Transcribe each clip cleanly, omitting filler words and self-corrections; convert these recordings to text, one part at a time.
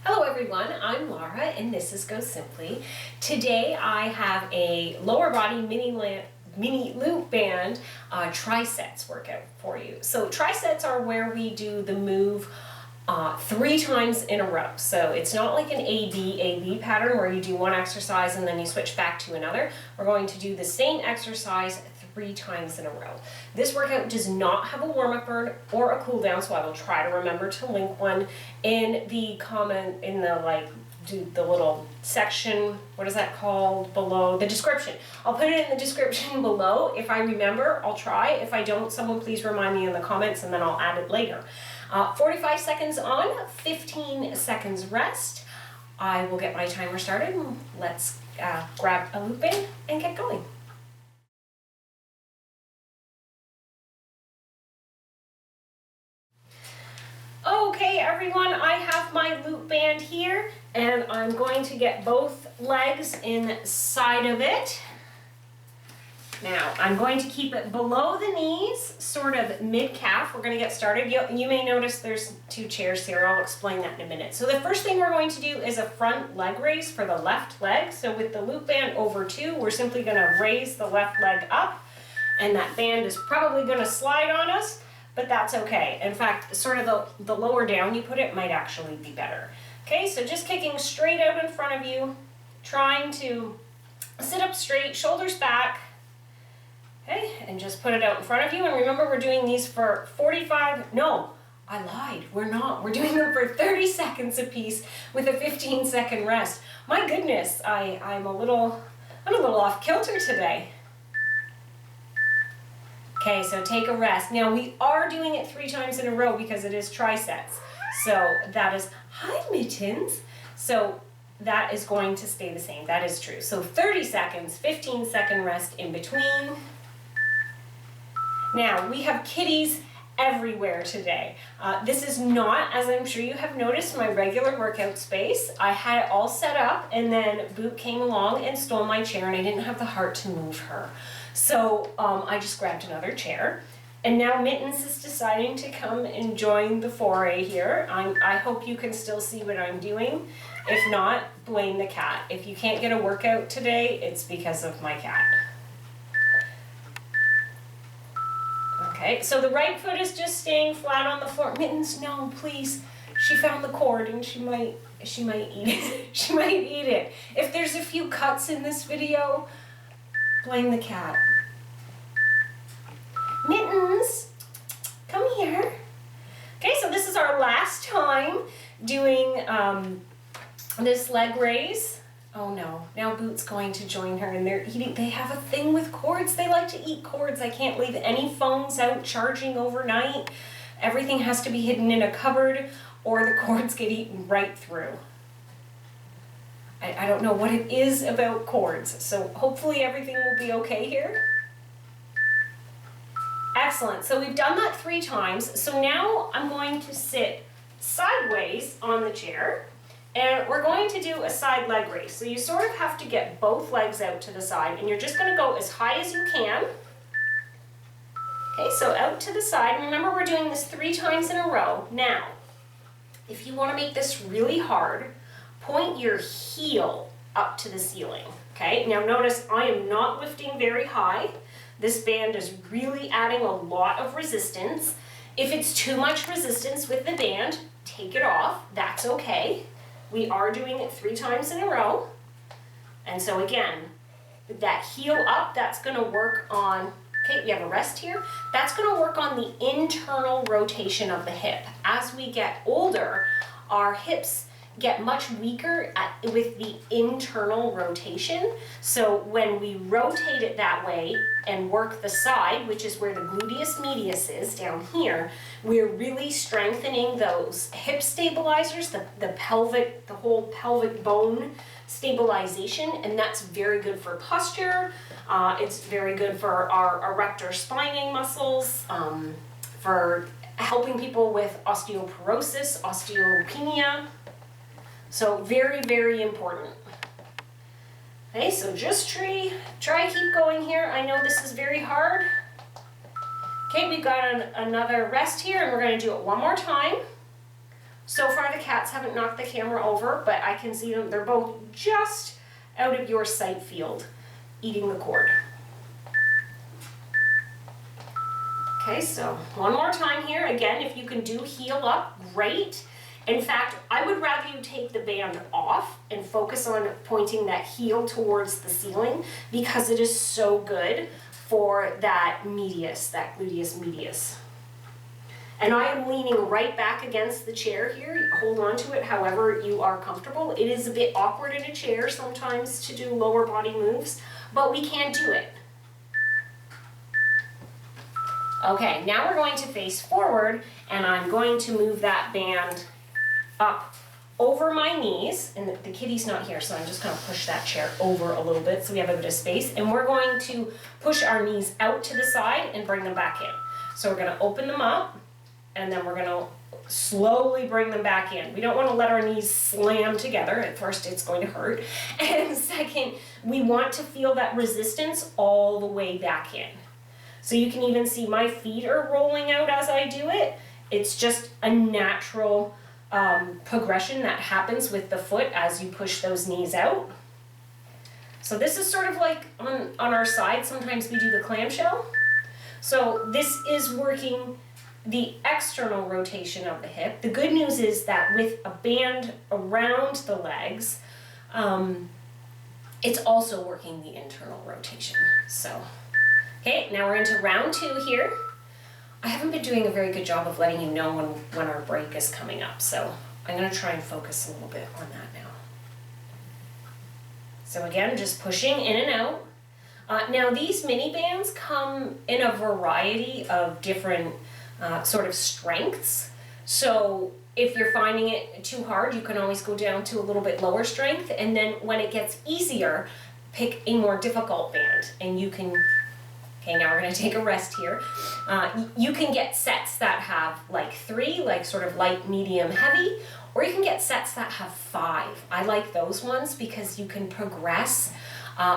Hello everyone, I'm Laura and this is Go Simply. Today I have a lower body mini loop band trisets workout for you. So trisets are where we do the move 3 times in a row. So it's not like an A-B pattern where you do one exercise and then you switch back to another. We're going to do the same exercise 3 times in a row. This workout does not have a warm-up burn or a cool down, so I will try to remember to link one in the comment, in the the little section, what is that called, below, the description. I'll put it in the description below. If I remember, I'll try. If I don't, someone please remind me in the comments and then I'll add it later. 45 seconds on, 15 seconds rest. I will get my timer started. Let's grab a loop band and get going. Okay everyone, I have my loop band here and I'm going to get both legs inside of it. Now I'm going to keep it below the knees, sort of mid-calf. We're going to get started. You may notice there's 2 chairs here. I'll explain that in a minute. So the first thing we're going to do is a front leg raise for the left leg. So with the loop band over 2, we're simply going to raise the left leg up, and that band is probably going to slide on us. But that's okay. In fact, sort of the lower down you put it might actually be better. Okay, so just kicking straight out in front of you, trying to sit up straight, shoulders back, okay, and just put it out in front of you. And remember, we're doing these for 45, no, I lied, we're not. We're doing them for 30 seconds a piece with a 15-second rest. My goodness, I'm a little off kilter today. Okay, so take a rest. Now we are doing it 3 times in a row because it is trisets. So that is, hi Mittens. So that is going to stay the same, that is true. So 30 seconds, 15-second rest in between. Now we have kitties everywhere today. This is not, as I'm sure you have noticed, my regular workout space. I had it all set up and then Boot came along and stole my chair and I didn't have the heart to move her. So I just grabbed another chair, and now Mittens is deciding to come and join the foray here. I hope you can still see what I'm doing. If not, blame the cat. If you can't get a workout today, it's because of my cat. Okay, so the right foot is just staying flat on the floor. Mittens, no, please. She found the cord and she might eat it. She might eat it. If there's a few cuts in this video, blame the cat. Mittens, come here. Okay, so this is our last time doing this leg raise. Oh no, now Boot's going to join her and they're eating. They have a thing with cords. They like to eat cords. I can't leave any phones out charging overnight. Everything has to be hidden in a cupboard or the cords get eaten right through. I don't know what it is about cords, so hopefully everything will be okay here. Excellent, so we've done that 3 times. So now I'm going to sit sideways on the chair and we're going to do a side leg raise. So you sort of have to get both legs out to the side and you're just going to go as high as you can. Okay, so out to the side. Remember, we're doing this 3 times in a row. Now, if you want to make this really hard, point your heel up to the ceiling, okay? Now notice I am not lifting very high. This band is really adding a lot of resistance. If it's too much resistance with the band, take it off, that's okay. We are doing it 3 times in a row. And so again, with that heel up, that's gonna work on, okay, we have a rest here. That's gonna work on the internal rotation of the hip. As we get older, our hips get much weaker with the internal rotation. So when we rotate it that way and work the side, which is where the gluteus medius is down here, we're really strengthening those hip stabilizers, the whole pelvic bone stabilization, and that's very good for posture. It's very good for our erector spinae muscles, for helping people with osteoporosis, osteopenia. So very, very important. Okay, so just try keep going here. I know this is very hard. Okay, we've got another rest here and we're going to do it one more time. So far the cats haven't knocked the camera over, but I can see them. They're both just out of your sight field, eating the cord. Okay, so one more time here. Again, if you can do heel up, great. In fact, I would rather you take the band off and focus on pointing that heel towards the ceiling because it is so good for that medius, that gluteus medius. And I am leaning right back against the chair here. Hold on to it however you are comfortable. It is a bit awkward in a chair sometimes to do lower body moves, but we can do it. Okay, now we're going to face forward, and I'm going to move that band up over my knees, and the kitty's not here, so I'm just going to push that chair over a little bit so we have a bit of space, and we're going to push our knees out to the side and bring them back in. So we're going to open them up, and then we're going to slowly bring them back in. We don't want to let our knees slam together. At first, it's going to hurt. And second, we want to feel that resistance all the way back in. So you can even see my feet are rolling out as I do it. It's just a natural progression that happens with the foot as you push those knees out. So this is sort of like on our side, sometimes we do the clamshell. So this is working the external rotation of the hip. The good news is that with a band around the legs, it's also working the internal rotation. So, okay, now we're into round 2 here. I haven't been doing a very good job of letting you know when our break is coming up, so I'm going to try and focus a little bit on that now. So again, just pushing in and out. Now these mini bands come in a variety of different sort of strengths. So if you're finding it too hard, you can always go down to a little bit lower strength, and then when it gets easier, pick a more difficult band, and you can. Okay, now we're going to take a rest here. You can get sets that have like 3, like sort of light, medium, heavy, or you can get sets that have 5. I like those ones because you can progress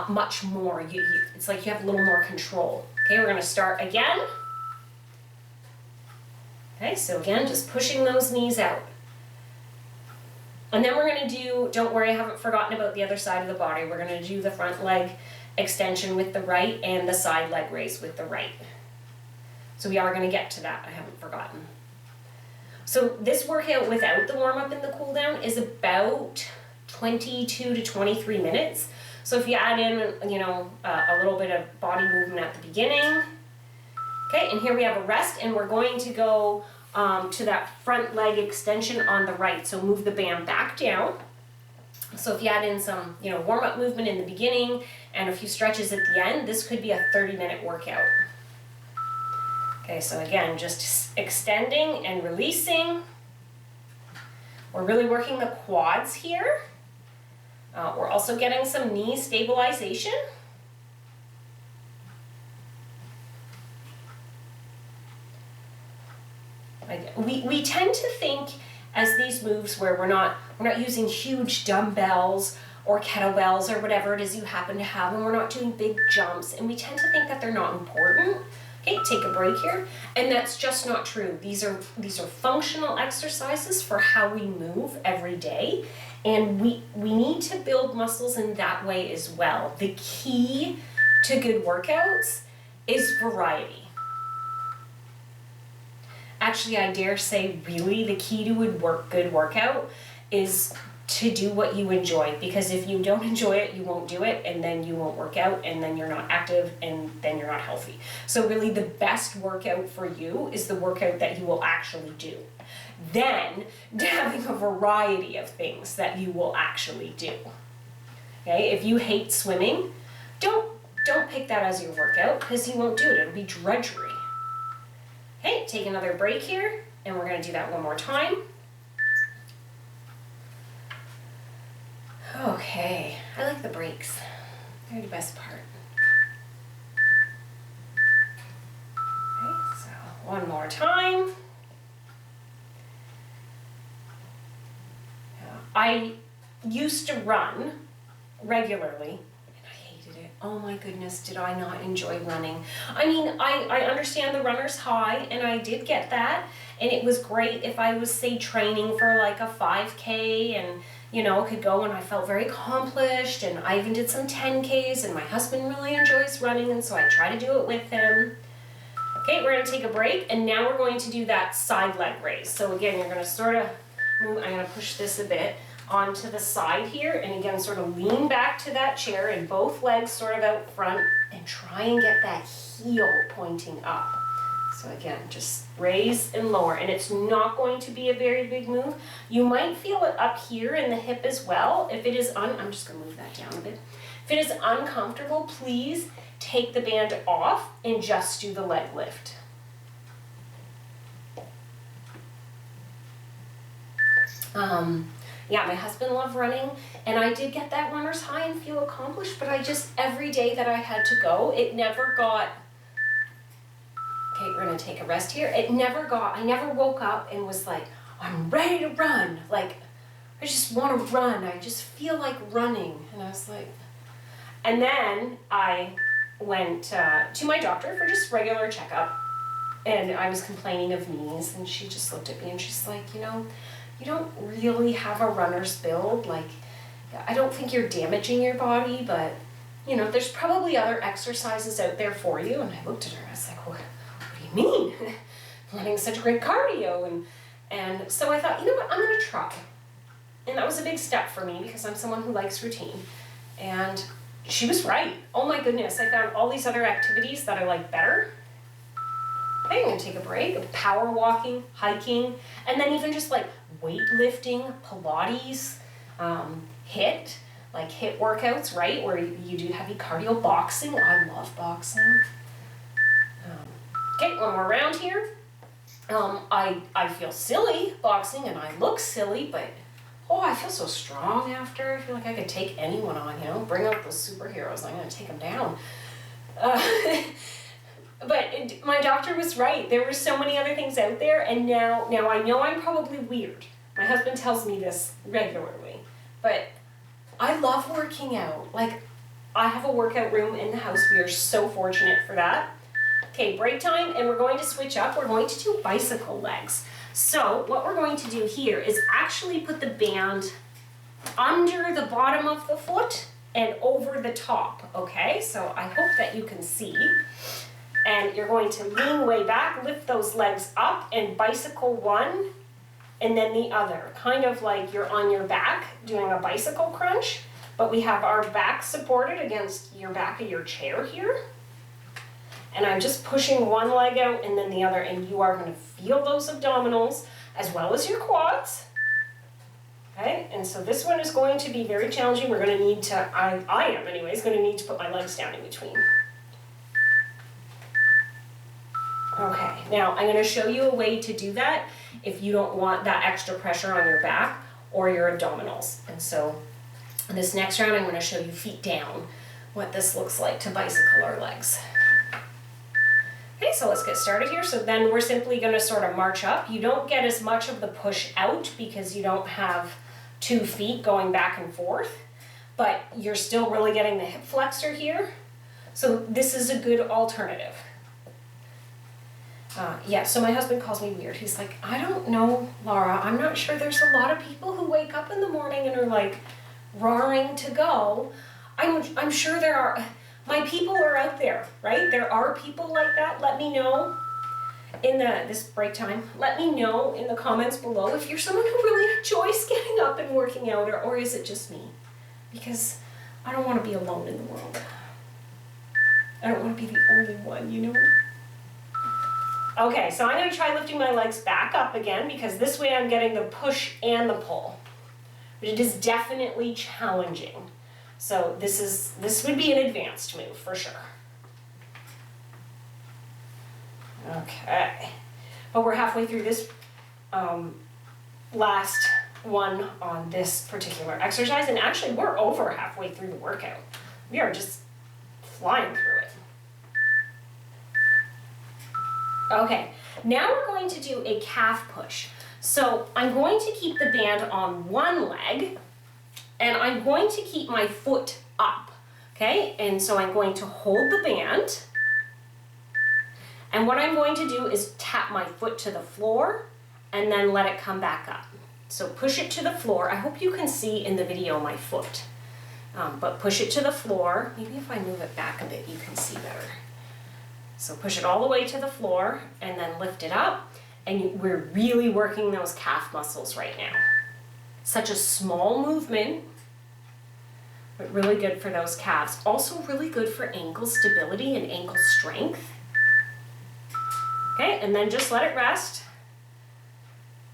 much more. It's like you have a little more control. Okay, we're going to start again. Okay, so again, just pushing those knees out. And then we're going to do, don't worry, I haven't forgotten about the other side of the body. We're going to do the front leg extension with the right and the side leg raise with the right. So we are going to get to that, I haven't forgotten. So this workout without the warm-up and the cool-down is about 22 to 23 minutes. So if you add in, you know, a little bit of body movement at the beginning. Okay, and here we have a rest, and we're going to go to that front leg extension on the right. So move the band back down. So if you add in some, you know, warm-up movement in the beginning and a few stretches at the end, this could be a 30-minute workout. Okay, so again, just extending and releasing. We're really working the quads here. We're also getting some knee stabilization. We tend to think as these moves where we're not using huge dumbbells or kettlebells or whatever it is you happen to have, and we're not doing big jumps, and we tend to think that they're not important. Okay, take a break here, and that's just not true. These are functional exercises for how we move every day, and we need to build muscles in that way as well. The key to good workouts is variety. Actually, I dare say really the key to a good workout is to do what you enjoy, because if you don't enjoy it, you won't do it, and then you won't work out, and then you're not active, and then you're not healthy. So really the best workout for you is the workout that you will actually do. Then having a variety of things that you will actually do. Okay, if you hate swimming, don't pick that as your workout, because you won't do it. It'll be drudgery. Okay, take another break here, and we're going to do that one more time. Okay, I like the breaks. They're the best part. Okay, so one more time. I used to run regularly, and I hated it. oh my goodness, did I not enjoy running. I mean, I understand the runner's high, and I did get that, and it was great if I was, say, training for like a 5K and, you know, could go and I felt very accomplished, and I even did some 10Ks, and my husband really enjoys running, and so I try to do it with him. Okay, we're gonna take a break, and now we're going to do that side leg raise. So again, you're gonna sort of move, I'm gonna push this a bit onto the side here, and again, sort of lean back to that chair and both legs sort of out front, and try and get that heel pointing up. So again, just raise and lower, and it's not going to be a very big move. You might feel it up here in the hip as well. If it is, I'm just gonna move that down a bit. If it is uncomfortable, please take the band off and just do the leg lift. Yeah, my husband loved running, and I did get that runner's high and feel accomplished, but I just, every day that I had to go, it never got, okay, we're gonna take a rest here. It never got, I never woke up and was like, I'm ready to run. Like, I just wanna run. I just feel like running. And I was like, and then I went to my doctor for just regular checkup, and I was complaining of knees, and she just looked at me and she's like, you know, you don't really have a runner's build. Like, I don't think you're damaging your body, but, you know, there's probably other exercises out there for you. And I looked at her, I was like, what do you mean? Running such great cardio. And so I thought, you know what, I'm gonna try. And that was a big step for me because I'm someone who likes routine. And she was right. Oh my goodness, I found all these other activities that I like better. Okay, I'm gonna take a break, power walking, hiking, and then even just like weightlifting, Pilates, HIIT workouts, right? Where you do heavy cardio, boxing. I love boxing. Okay, one more round here. I feel silly boxing and I look silly, but oh, I feel so strong after. I feel like I could take anyone on, you know, bring out those superheroes. I'm gonna take them down. But my doctor was right. There were so many other things out there, and now I know I'm probably weird. My husband tells me this regularly, but I love working out. Like, I have a workout room in the house. We are so fortunate for that. Okay, break time, and we're going to switch up. We're going to do bicycle legs. So what we're going to do here is actually put the band under the bottom of the foot and over the top, okay? So I hope that you can see. And you're going to lean way back, lift those legs up, and bicycle one, and then the other. Kind of like you're on your back doing a bicycle crunch, but we have our back supported against your back of your chair here. And I'm just pushing one leg out and then the other, and you are gonna feel those abdominals as well as your quads. Okay, and so this one is going to be very challenging. We're gonna need to, I am anyways, gonna need to put my legs down in between. Okay, now I'm gonna show you a way to do that if you don't want that extra pressure on your back or your abdominals. And so this next round, I'm gonna show you feet down, what this looks like to bicycle our legs. Okay, so let's get started here. So then we're simply gonna sort of march up. You don't get as much of the push out because you don't have 2 feet going back and forth, but you're still really getting the hip flexor here. So this is a good alternative. Yeah, so my husband calls me weird. He's like, I don't know, Laura, I'm not sure there's a lot of people who wake up in the morning and are like roaring to go. I'm sure there are, my people are out there, right? There are people like that. Let me know in this break time. Let me know in the comments below if you're someone who really enjoys getting up and working out, or is it just me? Because I don't want to be alone in the world. I don't want to be the only one, you know? Okay, so I'm going to try lifting my legs back up again because this way I'm getting the push and the pull. But it is definitely challenging. So this would be an advanced move for sure. Okay, but we're halfway through this last one on this particular exercise, and actually we're over halfway through the workout. We are just flying through it. Okay, now we're going to do a calf push. So I'm going to keep the band on one leg, and I'm going to keep my foot up. Okay, and so I'm going to hold the band. And what I'm going to do is tap my foot to the floor and then let it come back up. So push it to the floor. I hope you can see in the video my foot. But push it to the floor. Maybe if I move it back a bit, you can see better. So push it all the way to the floor and then lift it up. And we're really working those calf muscles right now. Such a small movement, but really good for those calves. Also really good for ankle stability and ankle strength. Okay, and then just let it rest.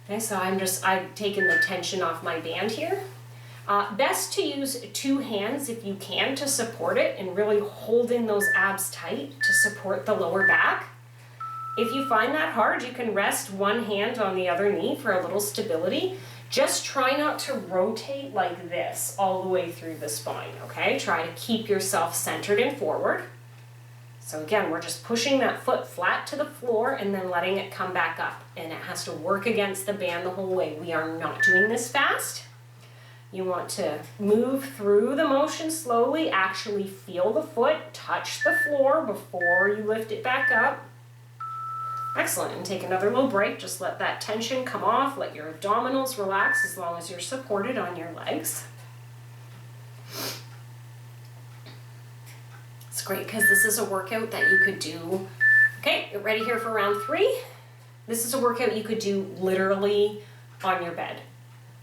Okay, so I've taken the tension off my band here. Best to use 2 hands if you can to support it and really holding those abs tight to support the lower back. If you find that hard, you can rest one hand on the other knee for a little stability. Just try not to rotate like this all the way through the spine, okay? Try to keep yourself centered and forward. So again, we're just pushing that foot flat to the floor and then letting it come back up. And it has to work against the band the whole way. We are not doing this fast. You want to move through the motion slowly, actually feel the foot touch the floor before you lift it back up. Excellent, and take another little break. Just let that tension come off, let your abdominals relax as long as you're supported on your legs. It's great because this is a workout that you could do. Okay, get ready here for round 3. This is a workout you could do literally on your bed.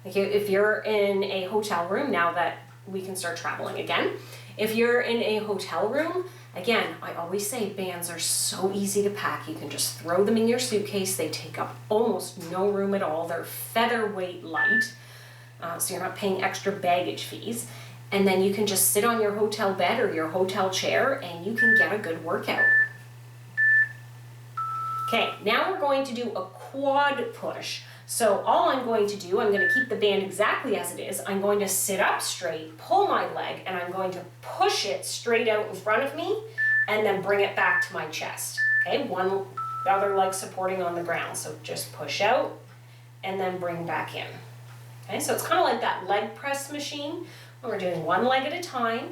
Okay, if you're in a hotel room, now that we can start traveling again, if you're in a hotel room, again, I always say bands are so easy to pack. You can just throw them in your suitcase. They take up almost no room at all. They're featherweight light, so you're not paying extra baggage fees. And then you can just sit on your hotel bed or your hotel chair and you can get a good workout. Okay, now we're going to do a quad push. So all I'm going to do, I'm going to keep the band exactly as it is. I'm going to sit up straight, pull my leg, and I'm going to push it straight out in front of me and then bring it back to my chest. Okay, the other leg supporting on the ground. So just push out and then bring back in. Okay, so it's kind of like that leg press machine. We're doing one leg at a time.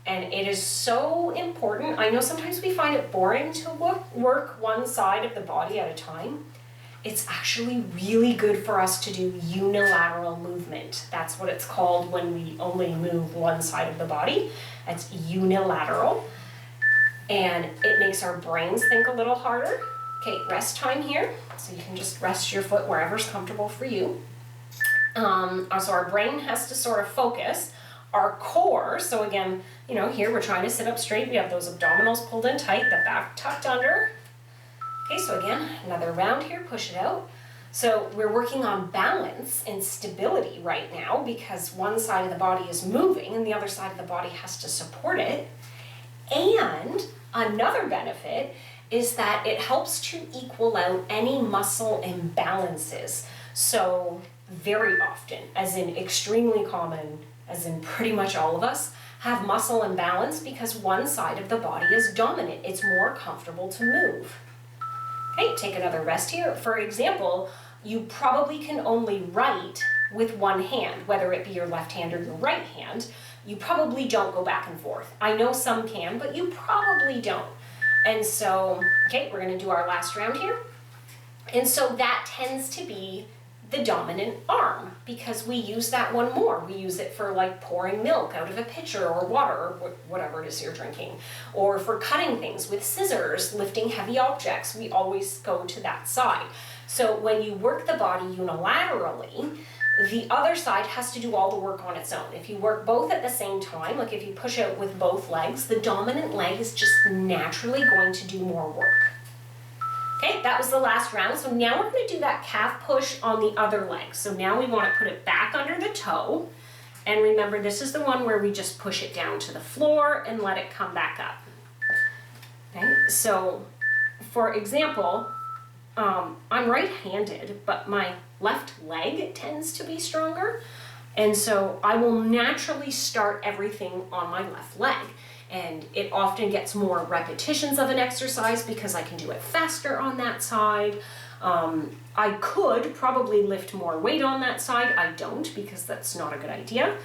And it is so important. I know sometimes we find it boring to work one side of the body at a time. It's actually really good for us to do unilateral movement. That's what it's called when we only move one side of the body. It's unilateral. And it makes our brains think a little harder. Okay, rest time here. So you can just rest your foot wherever's comfortable for you. So our brain has to sort of focus. Our core, so again, here we're trying to sit up straight. We have those abdominals pulled in tight, the back tucked under. Okay, so again, another round here, push it out. So we're working on balance and stability right now because one side of the body is moving and the other side of the body has to support it. And another benefit is that it helps to equal out any muscle imbalances. So very often, as in extremely common, as in pretty much all of us, have muscle imbalance because one side of the body is dominant. It's more comfortable to move. Okay, take another rest here. For example, you probably can only write with one hand, whether it be your left hand or your right hand. You probably don't go back and forth. I know some can, but you probably don't. And so, okay, we're gonna do our last round here. And so that tends to be the dominant arm because we use that one more. We use it for like pouring milk out of a pitcher or water or whatever it is you're drinking, or for cutting things with scissors, lifting heavy objects. We always go to that side. So when you work the body unilaterally, the other side has to do all the work on its own. If you work both at the same time, like if you push out with both legs, the dominant leg is just naturally going to do more work. Okay, that was the last round. So now we're going to do that calf push on the other leg. So now we want to put it back under the toe. And remember, this is the one where we just push it down to the floor and let it come back up. Okay, so for example, I'm right-handed, but my left leg tends to be stronger. And so I will naturally start everything on my left leg. And it often gets more repetitions of an exercise because I can do it faster on that side. I could probably lift more weight on that side. I don't because that's not a good idea.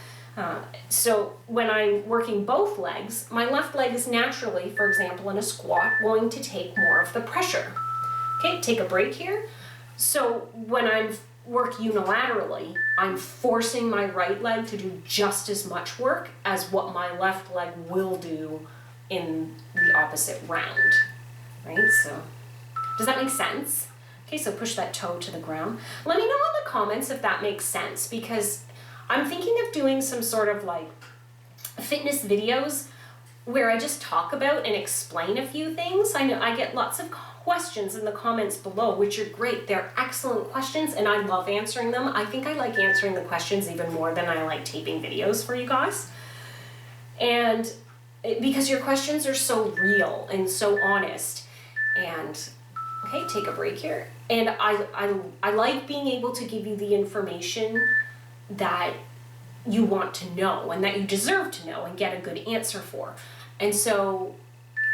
So when I'm working both legs, my left leg is naturally, for example, in a squat, going to take more of the pressure. Okay, take a break here. So when I work unilaterally, I'm forcing my right leg to do just as much work as what my left leg will do in the opposite round, right? So does that make sense? Okay, so push that toe to the ground. Let me know in the comments if that makes sense, because I'm thinking of doing some sort of like fitness videos where I just talk about and explain a few things. I know I get lots of questions in the comments below, which are great. They're excellent questions and I love answering them. I think I like answering the questions even more than I like taping videos for you guys. And because your questions are so real and so honest. And okay, take a break here. And I like being able to give you the information that you want to know and that you deserve to know and get a good answer for. And so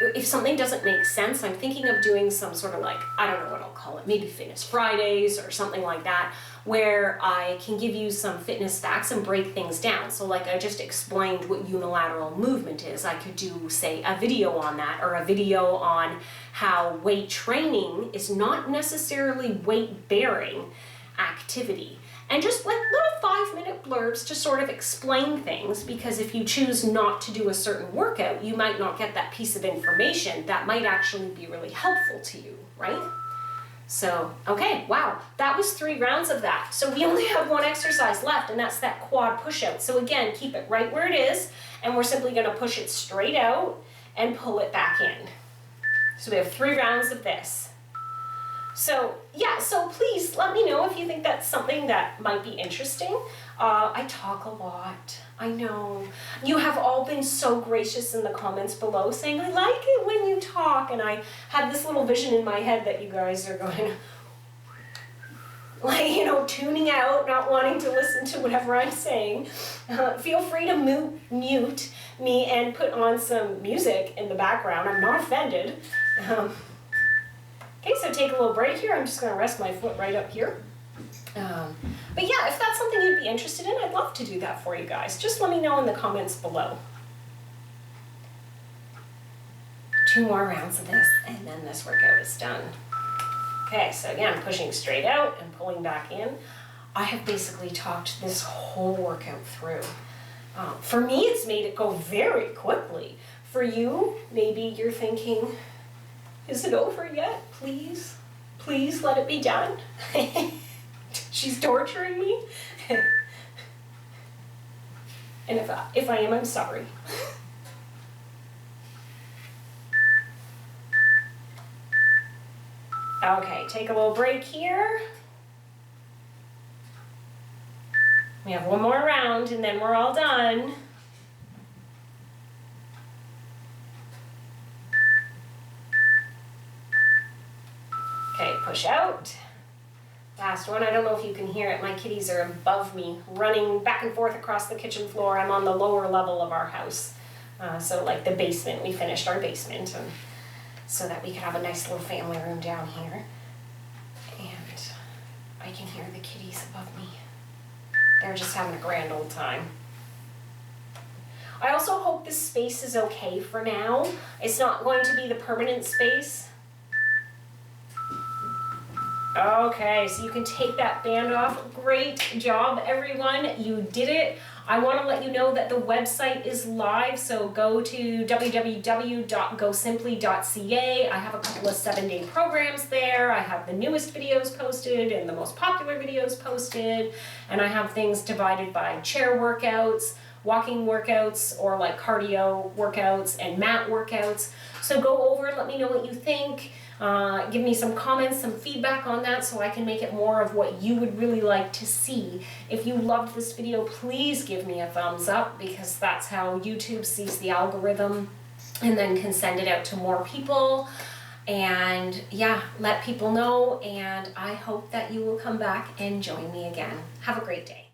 if something doesn't make sense, I'm thinking of doing some sort of like, I don't know what I'll call it, maybe Fitness Fridays or something like that, where I can give you some fitness facts and break things down. So like I just explained what unilateral movement is, I could do, say, a video on that, or a video on how weight training is not necessarily weight-bearing activity. And just like little 5-minute blurbs to sort of explain things, because if you choose not to do a certain workout, you might not get that piece of information that might actually be really helpful to you, right? So, okay, wow, that was 3 rounds of that. So we only have 1 exercise left, and that's that quad push-out. So again, keep it right where it is, and we're simply gonna push it straight out and pull it back in. So we have 3 rounds of this. So yeah, so please let me know if you think that's something that might be interesting. I talk a lot, I know. You have all been so gracious in the comments below saying, I like it when you talk, and I had this little vision in my head that you guys are going, like, you know, tuning out, not wanting to listen to whatever I'm saying. Feel free to mute me and put on some music in the background. I'm not offended. Okay, so take a little break here. I'm just going to rest my foot right up here. But yeah, if that's something you'd be interested in, I'd love to do that for you guys. Just let me know in the comments below. 2 more rounds of this, and then this workout is done. Okay, so again, pushing straight out and pulling back in. I have basically talked this whole workout through. For me, it's made it go very quickly. For you, maybe you're thinking, is it over yet? Please, please let it be done. She's torturing me. And if I am, I'm sorry. Okay, take a little break here. We have 1 more round and then we're all done. Okay, push out. Last one. I don't know if you can hear it. My kitties are above me, running back and forth across the kitchen floor. I'm on the lower level of our house. So like the basement, we finished our basement, and so that we could have a nice little family room down here. And I can hear the kitties above me. They're just having a grand old time. I also hope this space is okay for now. It's not going to be the permanent space. Okay, so you can take that band off. Great job, everyone. You did it. I want to let you know that the website is live, so go to www.gosimpli.ca. I have a couple of 7-day programs there. I have the newest videos posted and the most popular videos posted, and I have things divided by chair workouts, walking workouts, or like cardio workouts and mat workouts. So go over, let me know what you think. Give me some comments, some feedback on that so I can make it more of what you would really like to see. If you loved this video, please give me a thumbs up, because that's how YouTube sees the algorithm and then can send it out to more people. And yeah, let people know, and I hope that you will come back and join me again. Have a great day.